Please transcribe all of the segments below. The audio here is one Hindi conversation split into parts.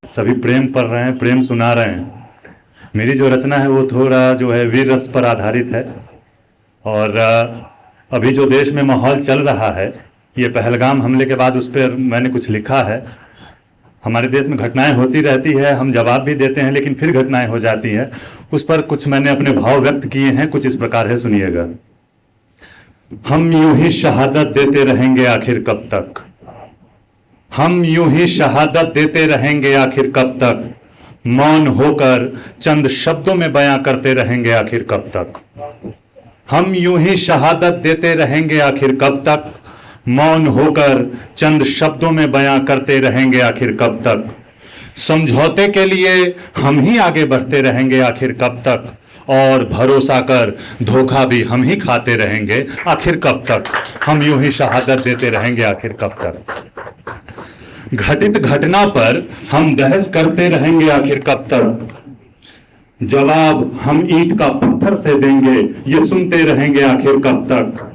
सभी प्रेम पढ़ रहे हैं, प्रेम सुना रहे हैं। मेरी जो रचना है वो थोड़ा जो है वीर रस पर आधारित है। और अभी जो देश में माहौल चल रहा है, ये पहलगाम हमले के बाद उस पर मैंने कुछ लिखा है। हमारे देश में घटनाएं होती रहती है, हम जवाब भी देते हैं, लेकिन फिर घटनाएं हो जाती हैं। उस पर कुछ मैंने अपने भाव व्यक्त किए हैं, कुछ इस प्रकार है, सुनिएगा। हम यूं ही शहादत देते रहेंगे आखिर कब तक, हम यूं ही शहादत देते रहेंगे आखिर कब तक, मौन होकर चंद शब्दों में बयां करते रहेंगे आखिर कब तक। हम यूं ही शहादत देते रहेंगे आखिर कब तक, मौन होकर चंद शब्दों में बयां करते रहेंगे आखिर कब तक। समझौते के लिए हम ही आगे बढ़ते रहेंगे आखिर कब तक, और भरोसा कर धोखा भी हम ही खाते रहेंगे आखिर कब तक। हम यूं ही शहादत देते रहेंगे आखिर कब तक। घटित घटना पर हम बहस करते रहेंगे आखिर कब तक, जवाब हम ईंट का पत्थर से देंगे ये सुनते रहेंगे आखिर कब तक।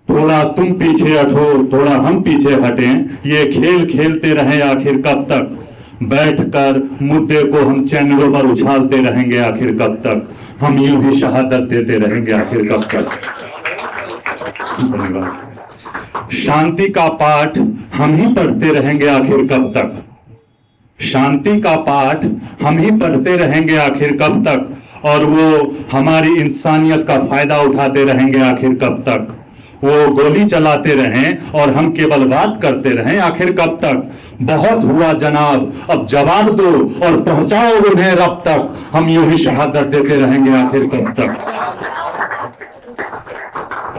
थोड़ा तुम पीछे हटो, थोड़ा हम पीछे हटें, ये खेल खेलते रहें आखिर कब तक। बैठकर मुद्दे को हम चैनलों पर उछालते रहेंगे आखिर कब तक। हम यूं ही शहादत देते रहेंगे आखिर कब तक। धन्यवाद। शांति का पाठ हम ही पढ़ते रहेंगे आखिर कब तक, शांति का पाठ हम ही पढ़ते रहेंगे आखिर कब तक, और वो हमारी इंसानियत का फायदा उठाते रहेंगे आखिर कब तक। वो गोली चलाते रहें और हम केवल बात करते रहें आखिर कब तक। बहुत हुआ जनाब, अब जवाब दो और पहुंचाओ उन्हें रब तक। हम यूं ही शहादत देते रहेंगे आखिर कब तक।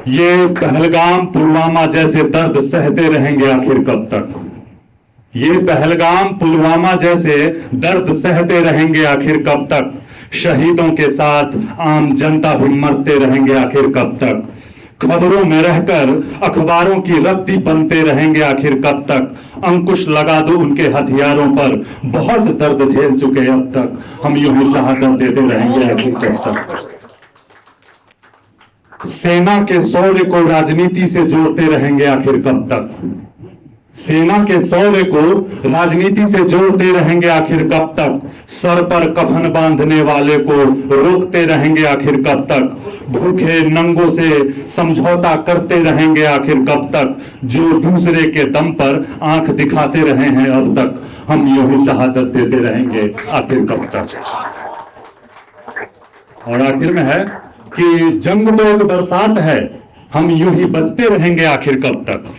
ये पहलगाम पुलवामा जैसे दर्द सहते रहेंगे आखिर कब तक। ये पहलगाम पुलवामा जैसे दर्द सहते रहेंगे आखिर कब तक। शहीदों के साथ आम जनता भी मरते रहेंगे आखिर कब तक। खबरों में रहकर अखबारों की रद्दी बनते रहेंगे आखिर कब तक। अंकुश लगा दो उनके हथियारों पर, बहुत दर्द झेल चुके अब तक। हम यूं ही शहादत देते रहेंगे आखिर कब तक। सेना के शौर्य को राजनीति से जोड़ते रहेंगे आखिर कब तक। सेना के शौर्य को राजनीति से जोड़ते रहेंगे आखिर कब तक। सर पर कफन बांधने वाले को रोकते रहेंगे आखिर कब तक। भूखे नंगों से समझौता करते रहेंगे आखिर कब तक, जो दूसरे के दम पर आंख दिखाते रहे हैं अब तक। हम यूं ही शहादत देते रहेंगे आखिर कब तक। और आखिर में है कि जंग तो एक बरसात है, हम यूं ही बचते रहेंगे आखिर कब तक।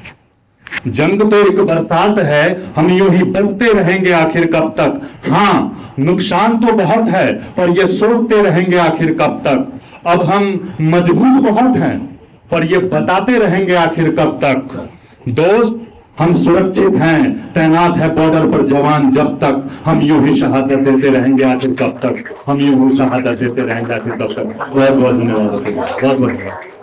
जंग तो एक बरसात है, हम यूं ही बचते रहेंगे आखिर कब तक। हाँ, नुकसान तो बहुत है, पर ये सोचते रहेंगे आखिर कब तक। अब हम मजबूर बहुत हैं, पर ये बताते रहेंगे आखिर कब तक। दोस्त, हम सुरक्षित हैं, तैनात है बॉर्डर पर जवान जब तक। हम यूं ही शहादत देते रहेंगे आखिर कब तक। हम यूं ही शहादत देते रहेंगे आखिर कब तक। बहुत बहुत धन्यवाद। बहुत बहुत धन्यवाद।